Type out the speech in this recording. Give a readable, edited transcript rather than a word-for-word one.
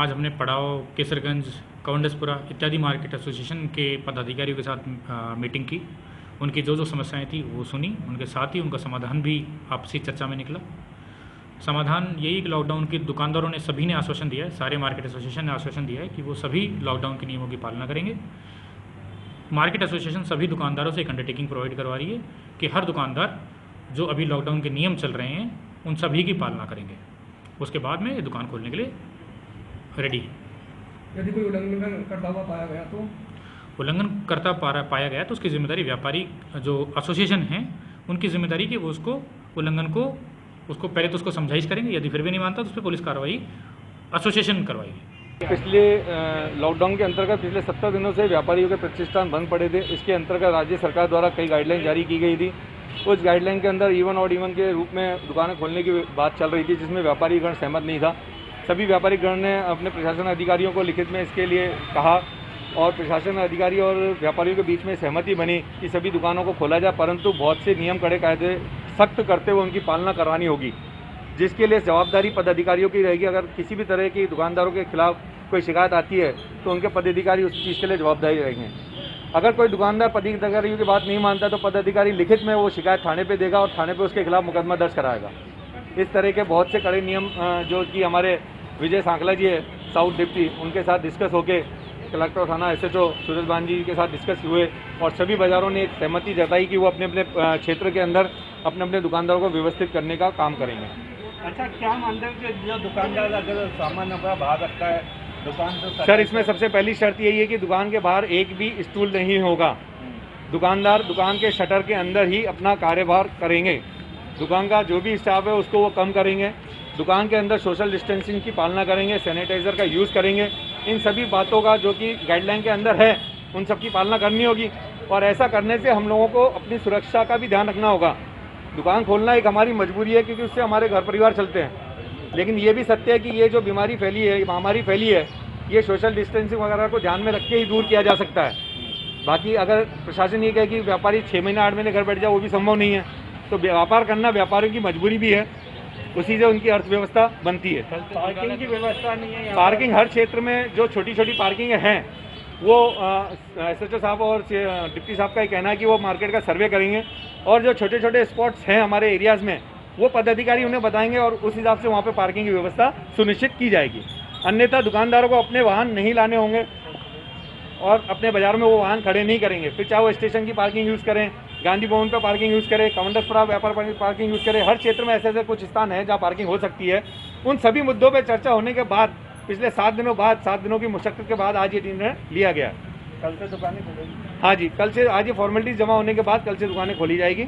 आज हमने पड़ाव, केसरगंज, कवंडसपुरा इत्यादि मार्केट एसोसिएशन के पदाधिकारियों के साथ मीटिंग की। उनकी जो जो समस्याएं थी वो सुनी, उनके साथ ही उनका समाधान भी आपसी चर्चा में निकला। समाधान यही कि लॉकडाउन की दुकानदारों ने सभी ने आश्वासन दिया है, सारे मार्केट एसोसिएशन ने आश्वासन दिया है कि वो सभी लॉकडाउन के नियमों की पालना करेंगे। मार्केट एसोसिएशन सभी दुकानदारों से एक अंडरटेकिंग प्रोवाइड करवा रही है कि हर दुकानदार जो अभी लॉकडाउन के नियम चल रहे हैं उन सभी की पालना करेंगे। उसके बाद में ये दुकान खोलने के लिए रेडी है। यदि कोई उल्लंघन करता हुआ पाया गया तो पाया गया तो उसकी जिम्मेदारी व्यापारी जो एसोसिएशन है उनकी जिम्मेदारी कि वो उसको उल्लंघन को पहले तो उसको समझाइश करेंगे, यदि फिर भी नहीं मानता तो उस पर पुलिस कार्रवाई एसोसिएशन करवाएगी। पिछले लॉकडाउन के अंतर्गत पिछले 70 दिनों से व्यापारियों के प्रतिष्ठान बंद पड़े थे। इसके अंतर्गत राज्य सरकार द्वारा कई गाइडलाइन जारी की गई थी। उस गाइडलाइन के अंदर इवन ऑड इवन के रूप में दुकानें खोलने की बात चल रही थी, जिसमें व्यापारी गण सहमत नहीं था। सभी व्यापारी गण ने अपने प्रशासन अधिकारियों को लिखित में इसके लिए कहा और प्रशासन अधिकारी और व्यापारियों के बीच में सहमति बनी कि सभी दुकानों को खोला जाए, परंतु बहुत से नियम कड़े कायदे सख्त करते हुए उनकी पालना करवानी होगी, जिसके लिए जवाबदारी पदाधिकारियों की रहेगी। अगर किसी भी तरह की दुकानदारों के खिलाफ कोई शिकायत आती है तो उनके पदाधिकारी उस चीज़ के लिए जवाबदारी रहेंगे। अगर कोई दुकानदार पदाधिकारियों की बात नहीं मानता तो पदाधिकारी लिखित में वो शिकायत थाने पे देगा और थाने पे उसके खिलाफ मुकदमा दर्ज कराएगा। इस तरह के बहुत से कड़े नियम जो कि हमारे विजय सांकला जी है साउथ डिप्टी, उनके साथ डिस्कस होके कलेक्टर थाना SHO सूरज बान जी के साथ डिस्कस हुए और सभी बाज़ारों ने एक सहमति जताई कि वो अपने अपने क्षेत्र के अंदर अपने अपने दुकानदारों को व्यवस्थित करने का काम करेंगे। अच्छा, क्या मानते हैं कि जो दुकानदार अगर सामान अपना बाहर रखता है दुकान तो सर, इसमें सबसे पहली शर्त यही है कि दुकान के बाहर एक भी स्टूल नहीं होगा। दुकानदार दुकान के शटर के अंदर ही अपना कार्यभार करेंगे। दुकान का जो भी स्टाफ है उसको वो कम करेंगे। दुकान के अंदर सोशल डिस्टेंसिंग की पालना करेंगे, सैनिटाइज़र का यूज़ करेंगे। इन सभी बातों का जो कि गाइडलाइन के अंदर है उन सब की पालना करनी होगी और ऐसा करने से हम लोगों को अपनी सुरक्षा का भी ध्यान रखना होगा। दुकान खोलना एक हमारी मजबूरी है क्योंकि उससे हमारे घर परिवार चलते हैं, लेकिन ये भी सत्य है कि ये जो बीमारी फैली है, महामारी फैली है, ये सोशल डिस्टेंसिंग वगैरह को ध्यान में रख के ही दूर किया जा सकता है। बाकी अगर प्रशासन ये कहे कि व्यापारी 6 महीने 8 महीने घर बैठ जाए वो भी संभव नहीं है। तो व्यापार करना व्यापारियों की मजबूरी भी है, उसी से उनकी अर्थव्यवस्था बनती है। पार्किंग की व्यवस्था नहीं है। पार्किंग हर क्षेत्र में जो छोटी छोटी पार्किंग हैं वो SHO साहब और डिप्टी साहब का ही कहना है कि वो मार्केट का सर्वे करेंगे और जो छोटे छोटे स्पॉट्स हैं हमारे एरियाज़ में वो पदाधिकारी उन्हें बताएंगे और उस हिसाब से वहाँ पे पार्किंग की व्यवस्था सुनिश्चित की जाएगी। अन्यथा दुकानदारों को अपने वाहन नहीं लाने होंगे और अपने बाज़ार में वो वाहन खड़े नहीं करेंगे। फिर चाहे वो स्टेशन की पार्किंग यूज़ करें, गांधी भवन पर पार्किंग यूज़ करें, कवंडसपुरा व्यापार पार्किंग यूज़ करें। हर क्षेत्र में ऐसे ऐसे कुछ स्थान हैं जहाँ पार्किंग हो सकती है। उन सभी मुद्दों पर चर्चा होने के बाद पिछले 7 दिनों की मुशक्कत के बाद आज ये निर्णय लिया गया। कल से दुकानें खुलेंगी। हाँ जी, कल से आज ये फॉर्मेलिटीज जमा होने के बाद कल से दुकानें खोली जाएगी।